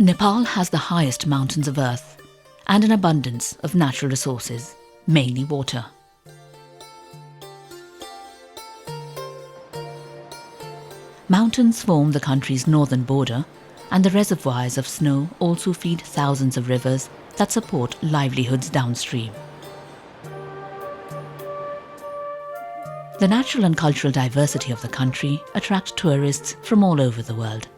Nepal has the highest mountains of Earth and an abundance of natural resources, mainly water. Mountains form the country's northern border, and the reservoirs of snow also feed thousands of rivers that support livelihoods downstream. The natural and cultural diversity of the country attract tourists from all over the world.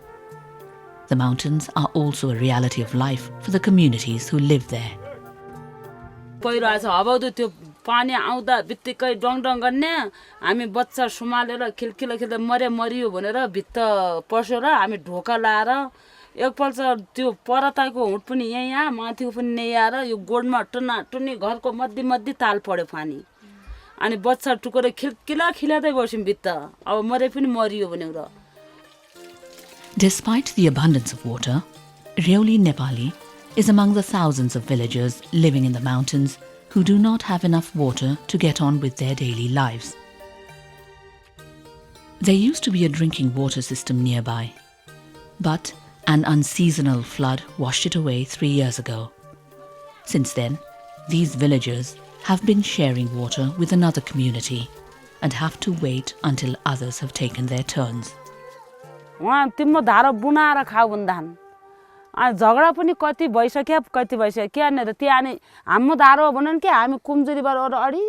The mountains are also a reality of life for the communities who live there. पहिरो आछ हबौदो त्यो पानी आउँदा बित्तिकै डङडङ गर्ने हामी बच्चा सुमालेर खिलखिल खेल्दा मरियो भनेर भित्त पस्यो र हामी ढोका लाएर एकपल्ट त्यो परताको हुट पनि यहाँ माथिको पनि नै आएर यो गोडमा टुनी घरको मध्य ताल पर्यो पानी अनि बच्चा टुकेर खिलादै बस्यौं भित्त अब मरे पनि मरियो भनेर. Despite the abundance of water, Reoli Nepali is among the thousands of villagers living in the mountains who do not have enough water to get on with their daily lives. There used to be a drinking water system nearby, but an unseasonal flood washed it away 3 years ago. Since then, these villagers have been sharing water with another community and have to wait until others have taken their turns. वहाँ तिम्रो धारो बुनाएर खाऊ भन्दान अनि झगडा पनि कति भइसक्यो किन त त्यहाँ नि हाम्रो धारो भनन के हामी कुम्जुरीबाट अडी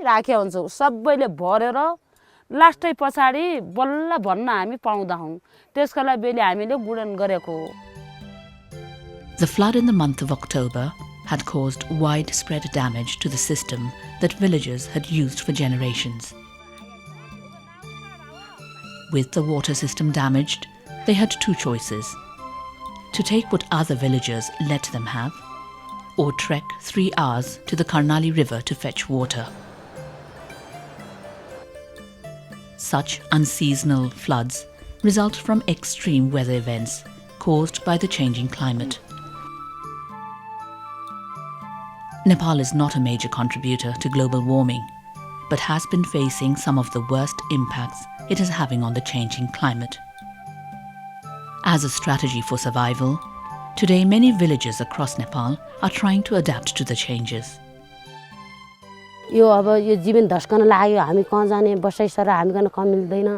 राखे हुन्छौ सबैले भरेर लास्टै पछाडी बल्ल भन्न हामी पाउँदा हौ त्यसका लागि बेले हामीले गुडन गरेको. The flood in the month of October had caused widespread damage to the system that villagers had used for generations. With the water system damaged, they had two choices: to take what other villagers let them have, or trek 3 hours to the Karnali River to fetch water. Such unseasonal floods result from extreme weather events caused by the changing climate. Nepal is not a major contributor to global warming, but has been facing some of the worst impacts it is having on the changing climate. As a strategy for survival, today many villages across Nepal are trying to adapt to the changes. यो अब यो जीवन धस्कन लाग्यो हामी कहाँ जाने बसाइ sir हामी गर्न कम मिल्दैन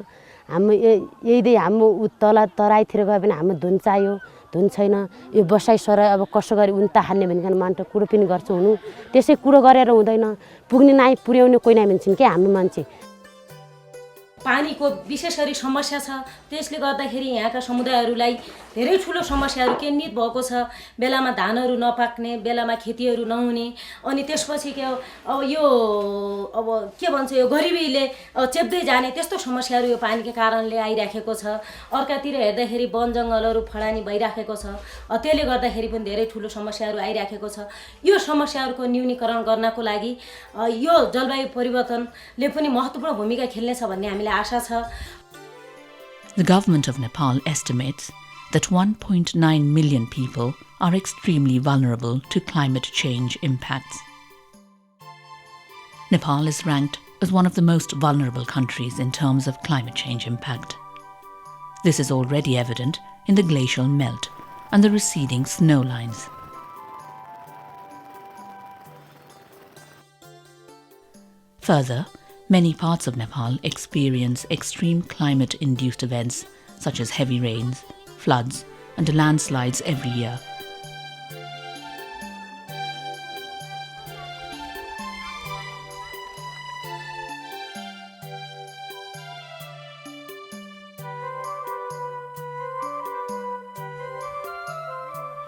हामी यही हाम्रो उत्तला तराईतिर गयो भने हाम्रो धुन चाहियो धुन छैन यो बसाइ सर अब कसो गरी उन्ता हान्ने भनिकन मान्छे कुरो पनि गर्छ हुनु त्यसै कुरो गरेर हुँदैन पुग्ने नाइ पुर्याउने कोही नाइ भन्छन् के हाम्रो मान्छे. पानीको विशेष गरी समस्या छ त्यसले गर्दाखेरि यहाँका समुदायहरूलाई धेरै ठुलो समस्याहरू केन्द्रित भएको छ बेलामा धानहरू नपाक्ने बेलामा खेतीहरू नहुने अनि त्यसपछि के अब यो अब के भन्छ यो गरिबीले चेप्दै जाने त्यस्तो समस्याहरू यो पानीको कारणले आइराखेको छ. अर्कातिर हेर्दाखेरि वन जंगलहरू फडानी भइराखेको छ त्यसले गर्दाखेरि पनि धेरै ठुलो समस्याहरू आइराखेको छ. यो समस्याहरूको न्यूनीकरण गर्नको लागि यो जलवायु परिवर्तनले पनि महत्त्वपूर्ण भूमिका खेल्नेछ भन्ने हामीले आशा छ. The government of Nepal estimates that 1.9 million people are extremely vulnerable to climate change impacts. Nepal is ranked as one of the most vulnerable countries in terms of climate change impact. This is already evident in the glacial melt and the receding snow lines. Further, many parts of Nepal experience extreme climate-induced events such as heavy rains, floods, and landslides every year.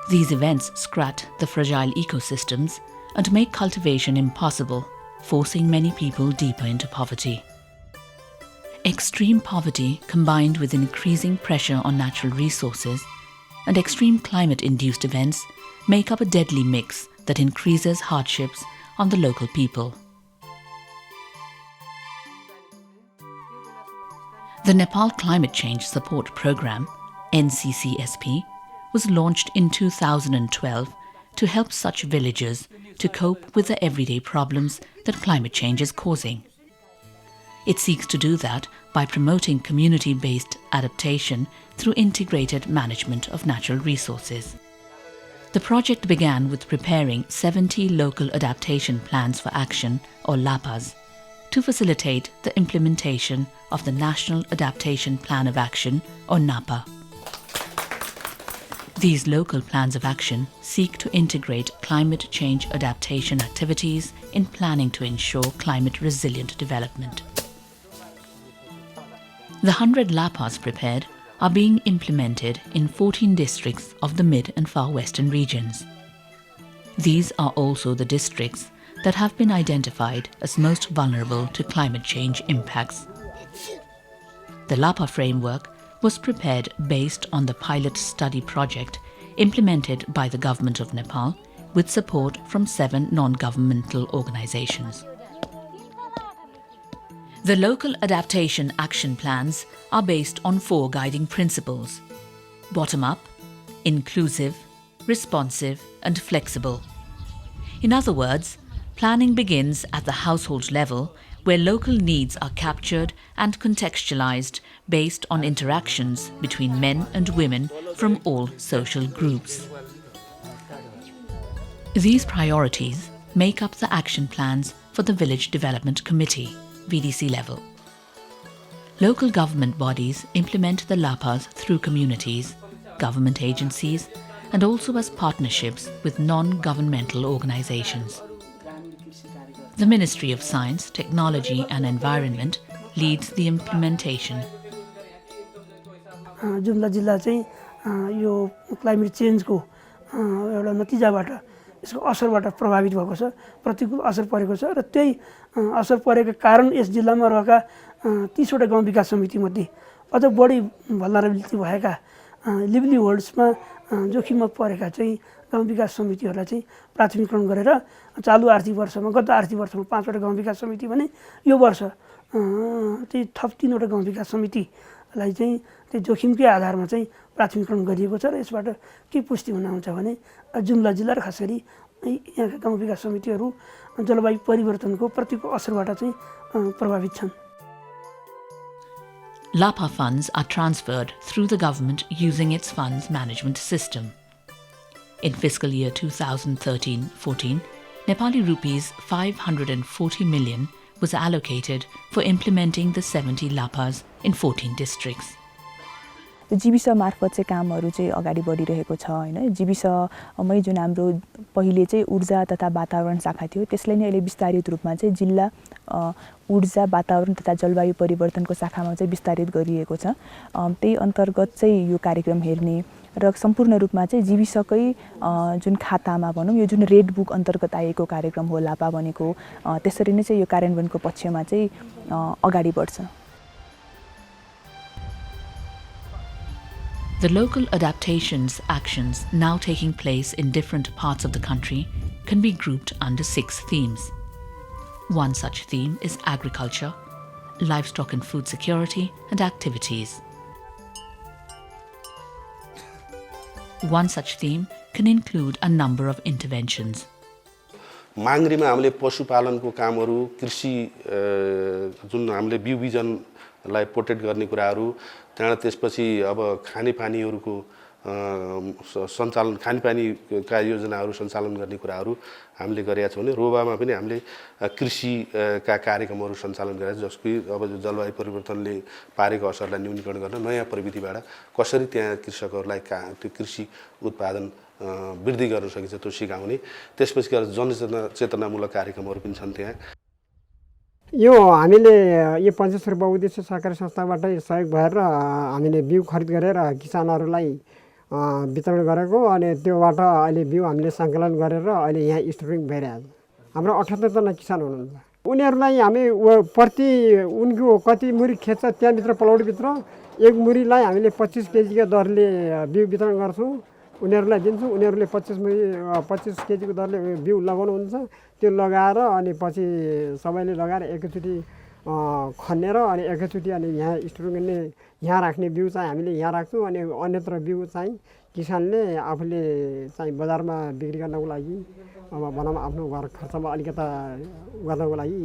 These events scrat the fragile ecosystems and make cultivation impossible, forcing many people deeper into poverty. Extreme poverty combined with increasing pressure on natural resources and extreme climate-induced events make up a deadly mix that increases hardships on the local people. The Nepal Climate Change Support Programme, NCCSP, was launched in 2012 to help such villages to cope with the everyday problems that climate change is causing. It seeks to do that by promoting community-based adaptation through integrated management of natural resources. The project began with preparing 70 local adaptation plans for action, or LAPAs, to facilitate the implementation of the National Adaptation Plan of Action, or NAPA. These local plans of action seek to integrate climate change adaptation activities in planning to ensure climate-resilient development. The 100 LAPAs prepared are being implemented in 14 districts of the mid and far western regions. These are also the districts that have been identified as most vulnerable to climate change impacts. The LAPA framework was prepared based on the pilot study project implemented by the Government of Nepal with support from 7 non-governmental organizations. The local adaptation action plans are based on 4 guiding principles: bottom-up, inclusive, responsive, and flexible. In other words, planning begins at the household level, where local needs are captured and contextualized based on interactions between men and women from all social groups. These priorities make up the action plans for the Village Development Committee, VDC level. Local government bodies implement the LAPAs through communities, government agencies, and also as partnerships with non-governmental organizations. The Ministry of Science, Technology and Environment leads the implementation. Jumla जिल्ला चाहिँ यो climate चेन्जको एउटा नतिजाबाट यसको असरबाट प्रभावित भएको छ, प्रतिकूल असर परेको छ र त्यही असर परेको कारण यस जिल्लामा रहेका 30 वटा गाउँ विकास समिति मध्ये अझ बढी भल्नरेबिलिटी भएका लिभलीहुड्समा जोखिममा परेका चाहिँ गाउँ विकास समितिहरूलाई चाहिँ प्राथमिकरण गरेर चालु आर्थिक वर्षमा गत आर्थिक वर्षमा 5 वटा गाउँ विकास समिति भने यो वर्ष चाहिँ थप 3 वटा गाउँ विकास समितिलाई चाहिँ त्यो जोखिमकै आधारमा चाहिँ प्राथमिकरण गरिएको छ र यसबाट के पुष्टि हुन आउँछ भने जुम्ला जिल्ला र खास गरी यहाँका गाउँ विकास समितिहरू जलवायु परिवर्तनको प्रतिकूल असरबाट चाहिँ प्रभावित छन्। LAPA funds are transferred through the government using its funds management system. In fiscal year 2013-14, Nepali rupees 540 million was allocated for implementing the 70 LAPAs in 14 districts. Jewish मार्फत चाहिँ कामहरू चाहिँ अगाडि बढिरहेको छ हैन। जीविसमै जुन हाम्रो पहिले चाहिँ ऊर्जा तथा वातावरण शाखा थियो त्यसले नै अहिले विस्तारित रूपमा चाहिँ जिल्ला ऊर्जा वातावरण तथा जलवायु परिवर्तनको शाखामा चाहिँ विस्तारित गरिएको छ। त्यही अन्तर्गत चाहिँ यो कार्यक्रम हेर्ने र सम्पूर्ण रूपमा चाहिँ जीविसकै जुन खातामा भनौं यो जुन रेड बुक अन्तर्गत आएको कार्यक्रम हो लापा भनेको त्यसरी नै चाहिँ यो कार्यान्वयनको पक्षमा चाहिँ अगाडि बढ्छ। The local adaptations actions now taking place in different parts of the country can be grouped under 6 themes. One such theme is agriculture, livestock and food security, and activities. One such theme can include a number of interventions. मांगरीमा हामीले पशुपालनको कामहरू, कृषि जुन हामीले बिउ बिजनलाई protect गर्ने कुराहरू, त्यहाँ त्यसपछि अब खानेपानीहरूको सञ्चालन खानेपानीका योजनाहरू सञ्चालन गर्ने कुराहरू हामीले गरेका छौं भने रोबामा पनि हामीले कृषिका कार्यक्रमहरू सञ्चालन गरेका छौं जसको अब जलवायु परिवर्तनले पारेको असरलाई न्यूनीकरण गर्न नयाँ प्रविधिबाट कसरी त्यहाँ कृषकहरूलाई त्यो कृषि उत्पादन वृद्धि गर्न सकिन्छ त्यो सिकाउने त्यसपछि जनचेतनामूलक कार्यक्रमहरू पनि छन्। त्यहाँ यो हामीले यो 75 बहुउद्देश्य सहकारी संस्थाबाट सहयोग भएर हामीले बिउ खरिद गरेर किसानहरूलाई वितरण गरेको अनि त्योबाट अहिले बिउ हामीले सङ्कलन गरेर अहिले यहाँ स्टोरिङ भइरहेको छ। हाम्रो 78 जना किसान हुनुहुन्छ। उनीहरूलाई हामी प्रति उनको कति मुरी खेच्छ त्यहाँभित्र पलौडीभित्र एक मुरीलाई हामीले 25 केजीको दरले बिउ वितरण गर्छौं। उनीहरूलाई दिन्छौं। उनीहरूले 25 केजीको दरले बिउ लगाउनुहुन्छ। त्यो लगाएर अनि पछि सबैले लगाएर एकैचोटी खनेर अनि एकैचोटी अनि यहाँ स्टोर गर्ने यहाँ राख्ने बिउ चाहिँ हामीले यहाँ राख्छौं अनि अन्यत्र बिउ चाहिँ किसानले आफूले चाहिँ बजारमा बिक्री गर्नको लागि अब भनौं आफ्नो घर खर्चमा अलिकता गर्नको लागि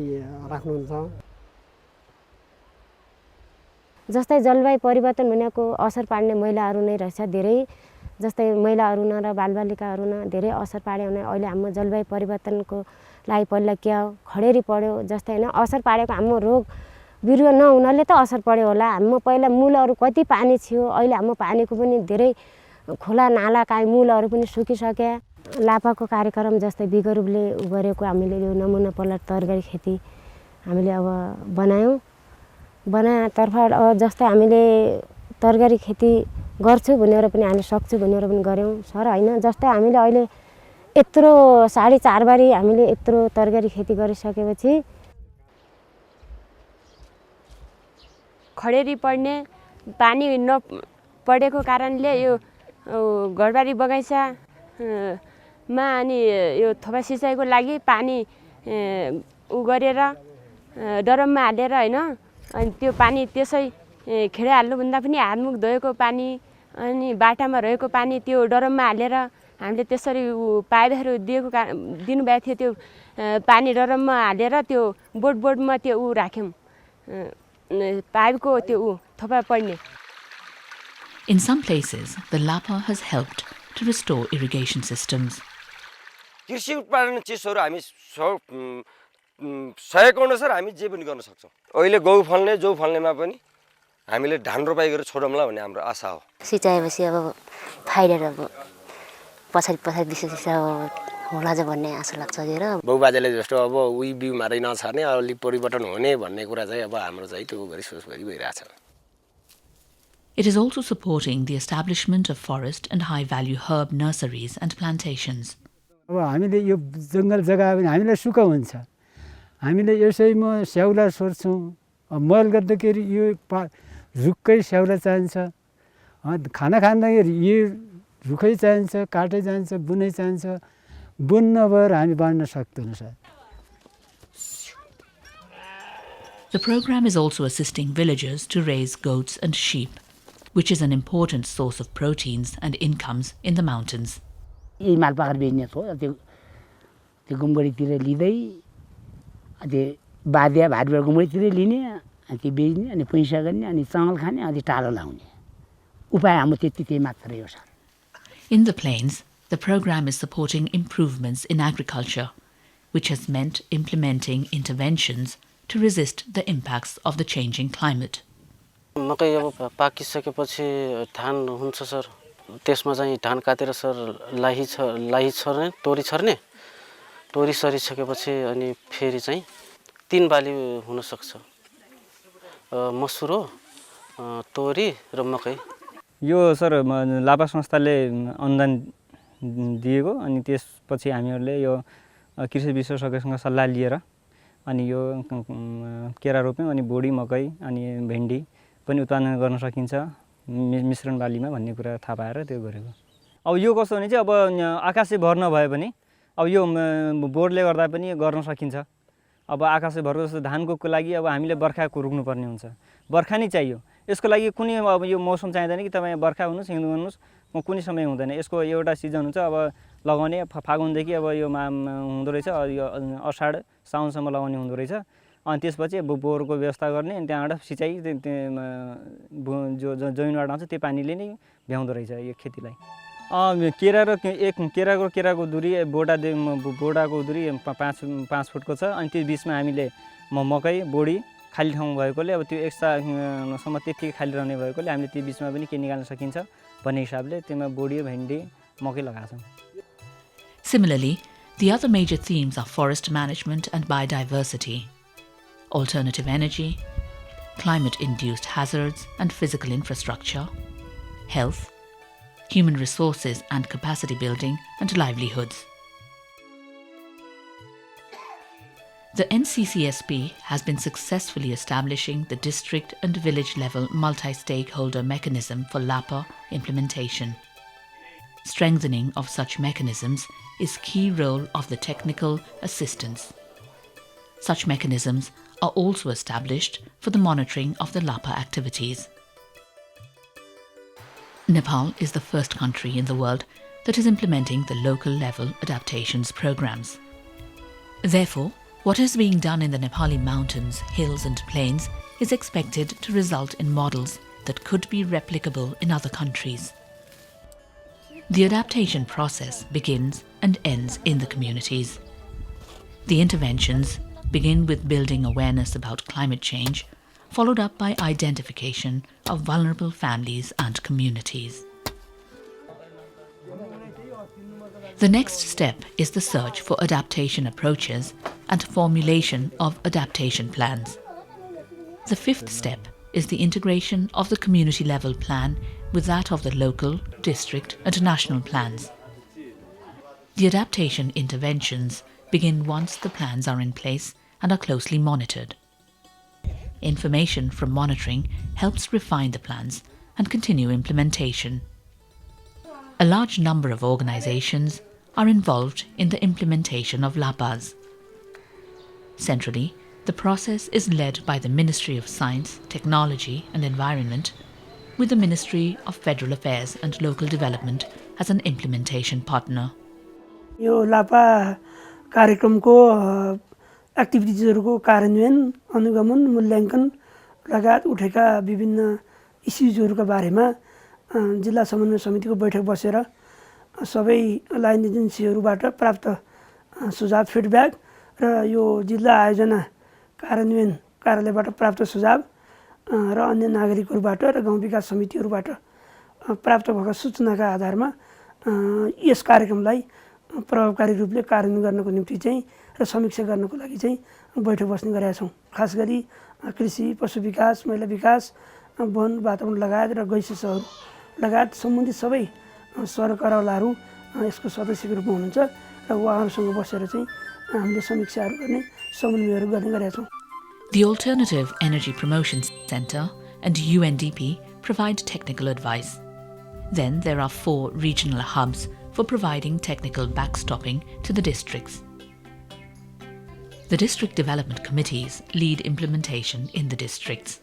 राख्नुहुन्छ। जस्तै जलवायु परिवर्तन भनेको असर पार्ने महिलाहरू नै रहेछ धेरै जस्तै महिलाहरू न र बालबालिकाहरू न धेरै असर पार्यो भने अहिले हाम्रो जलवायु परिवर्तनको लागि पहिला के हो खडेरी पर्यो जस्तै हैन असर पारेको हाम्रो रोग बिरुवा नहुनाले त असर पर्यो होला हाम्रो पहिला मूलहरू कति पानी थियो अहिले हाम्रो पानीको पनि धेरै खोला नाला काई मूलहरू पनि सुकिसके लापाको कार्यक्रम जस्तै बिगरूपले गरेको हामीले यो नमुना पल्ट तरकारी खेती हामीले अब बनाएतर्फ अब जस्तै हामीले तरकारी खेती गर्छु भनेर पनि हामी सक्छु भनेर पनि गर्यौं सर हैन जस्तै हामीले अहिले यत्रो 4.5 बारी हामीले यत्रो तरकारी खेती गरिसकेपछि खडेरी पर्ने पानी नपरेको कारणले यो घरबारी बगैँचा मा अनि यो थोपा सिँचाइको लागि पानी उ गरेर डरममा हालेर हैन अनि त्यो पानी त्यसै खेडे हाल्नु भन्दा पनि हातमुख धोएको पानी अनि बाटामा रहेको पानी त्यो डरममा हालेर हामीले त्यसरी पाइपहरू दिनुभएको थियो त्यो पानी डरममा हालेर त्यो बोटमा त्यो राख्यौं पाइपको त्यो थोपा पर्ने In some places, the LAPA has helped to restore irrigation systems. कृषि उत्पादन चिजहरू हामी सहयोग अनुसार हामी जे पनि गर्न सक्छौं अहिले गहुँ फल्ने जौ फल्नेमा पनि हामीले धान रोपाई गरेर छोडौँला भन्ने हाम्रो आशा हो सिँचाएपछि अब फाइदा अब पछाडी विशेष होला ज भन्ने आशा लाग्छ र बाउबाजेले जस्तो अब उही बिउ मारै नछर्ने अलि परिवर्तन हुने भन्ने कुरा चाहिँ अब हाम्रो चाहिँ त्यो गरी सोच गरिरहेछ It is also supporting the establishment of forest and high-value herb nurseries and plantations. अब हामीले यो जंगल जग्गा पनि हामीलाई सुख हुन्छ हामीले यसैमा स्याउला सोर्छौं मल गर्दाखेरि यो रुखकै स्याउला चाहिन्छ खाना खाँदाखेरि यो रुखै चाहिन्छ काटै चाहिन्छ बुनै चाहिन्छ बुन नभएर हामी बाँड्न सक्दैनौं sir The program is also assisting villagers to raise goats and sheep, which is an important source of proteins and incomes in the mountains. यही मालपाखर बेच्ने छ त्यो गुम्बडीतिर लिँदै अनि बादिया भातबाट गुम्बडीतिर लिने अनि त्यो बेच्ने अनि पैसा गर्ने अनि चामल खाने अनि टालो लाउने उपाय हाम्रो त्यति मात्रै हो sir In the plains, the program is supporting improvements in agriculture, which has meant implementing interventions to resist the impacts of the changing climate. मकै अब पाकिसकेपछि धान हुन्छ सर त्यसमा चाहिँ धान काटेर सर लाही छर्ने तोरी सरिसकेपछि अनि फेरि चाहिँ 3 बाली हुन सक्छ मसुरो तोरी र मकै यो सर लापा संस्थाले अनुदान दिएको अनि त्यसपछि हामीहरूले यो कृषि विशेषज्ञसँग सल्लाह लिएर अनि यो केरा रोप्यौं अनि बोडी मकै अनि भेन्डी पनि उत्पादन गर्न सकिन्छ मिश्रण बालीमा भन्ने कुरा थाहा पाएर त्यो गरेको अब यो कस्तो भने चाहिँ अब आकाशे भर नभए पनि अब यो बोर्डले गर्दा पनि गर्न सकिन्छ अब आकाशे भर जस्तो धानको लागि अब हामीले बर्खाको रोक्नु पर्ने हुन्छ बर्खा नै चाहियो यसको लागि कुनै अब यो मौसम चाहिदैन कि तपाई बर्खा हुनुस् हिउँद हुनुस् कुनै समय हुँदैन यसको एउटा सिजन हुन्छ अब लगाउने फागुन देखि अब यो हुँदो रहेछ यो अषाढ साउनसम्म लगाउने हुँदो रहेछ अनि त्यसपछि बोरको व्यवस्था गर्ने अनि त्यहाँबाट सिँचाइ जो जमिनबाट आउँछ त्यो पानीले नै भ्याउँदो रहेछ यो खेतीलाई केराको दूरी बोडाको दूरी 5 फुटको छ अनि त्यो बीचमा हामीले मकै बोडी खाली ठाउँ भएकोले अब त्यो एक्स्ट्रासम्म त्यति खाली रहने भएकोले हामीले त्यो बीचमा पनि के निकाल्न सकिन्छ भन्ने हिसाबले त्यसमा बोडी भेन्डी मकै लगाएको छौं Similarly, the other major themes are forest management and biodiversity, alternative energy, climate-induced hazards and physical infrastructure, health, human resources and capacity building, and livelihoods. The NCCSP has been successfully establishing the district and village level multi-stakeholder mechanism for LAPA implementation. Strengthening of such mechanisms is key role of the technical assistance. Such mechanisms are also established for the monitoring of the LAPA activities. Nepal is the first country in the world that is implementing the local level adaptations programs. Therefore, what is being done in the Nepali mountains, hills and plains is expected to result in models that could be replicable in other countries. The adaptation process begins and ends in the communities. The interventions begin with building awareness about climate change, followed up by identification of vulnerable families and communities. The next step is the search for adaptation approaches and formulation of adaptation plans. The fifth step is the integration of the community-level plan with that of the local, district and national plans. The adaptation interventions begin once the plans are in place and are closely monitored. Information from monitoring helps refine the plans and continue implementation. A large number of organizations are involved in the implementation of LAPAs. Centrally, the process is led by the Ministry of Science, Technology and Environment, with the Ministry of Federal Affairs and Local Development as an implementation partner. यो लापा कार्यक्रमको एक्टिभिटिजहरूको कार्यान्वयन, अनुगमन, मूल्याङ्कन लगायत उठेका विभिन्न इस्युजहरूका बारेमा जिल्ला समन्वय समितिको बैठक बसेर सबै लाइन एजेन्सीहरूबाट प्राप्त सुझाव फिडब्याक र यो जिल्ला आयोजना कार्यान्वयन कार्यालयबाट प्राप्त सुझाव र अन्य नागरिकहरूबाट र गाउँ विकास समितिहरूबाट प्राप्त भएका सूचनाका आधारमा यस कार्यक्रमलाई प्रभावकारी रूपले कार्यान्वयन गर्नको निम्ति चाहिँ र समीक्षा गर्नको लागि चाहिँ बैठक बस्ने गरेका छौँ। खास गरी कृषि, पशु विकास, महिला विकास, वन, वातावरण लगायत र गैँसेसहरू लगायत सम्बन्धित सबै सरकारवालाहरू यसको सदस्यको रूपमा हुनुहुन्छ र उहाँहरूसँग बसेर चाहिँ हामीले समीक्षाहरू गर्ने, समन्वयहरू गर्ने गरेका छौँ। The Alternative Energy Promotion Center and UNDP provide technical advice. Then there are 4 regional hubs for providing technical backstopping to the districts. The district development committees lead implementation in the districts.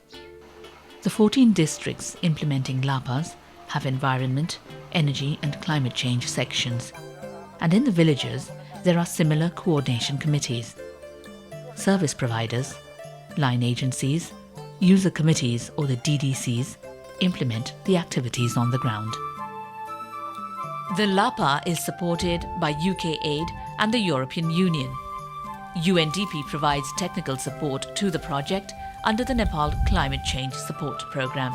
The 14 districts implementing LAPAs have environment, energy and climate change sections. And in the villages, there are similar coordination committees. Service providers, line agencies, user committees or the DDCs implement the activities on the ground. The LAPA is supported by UK Aid and the European Union. UNDP provides technical support to the project under the Nepal Climate Change Support Programme.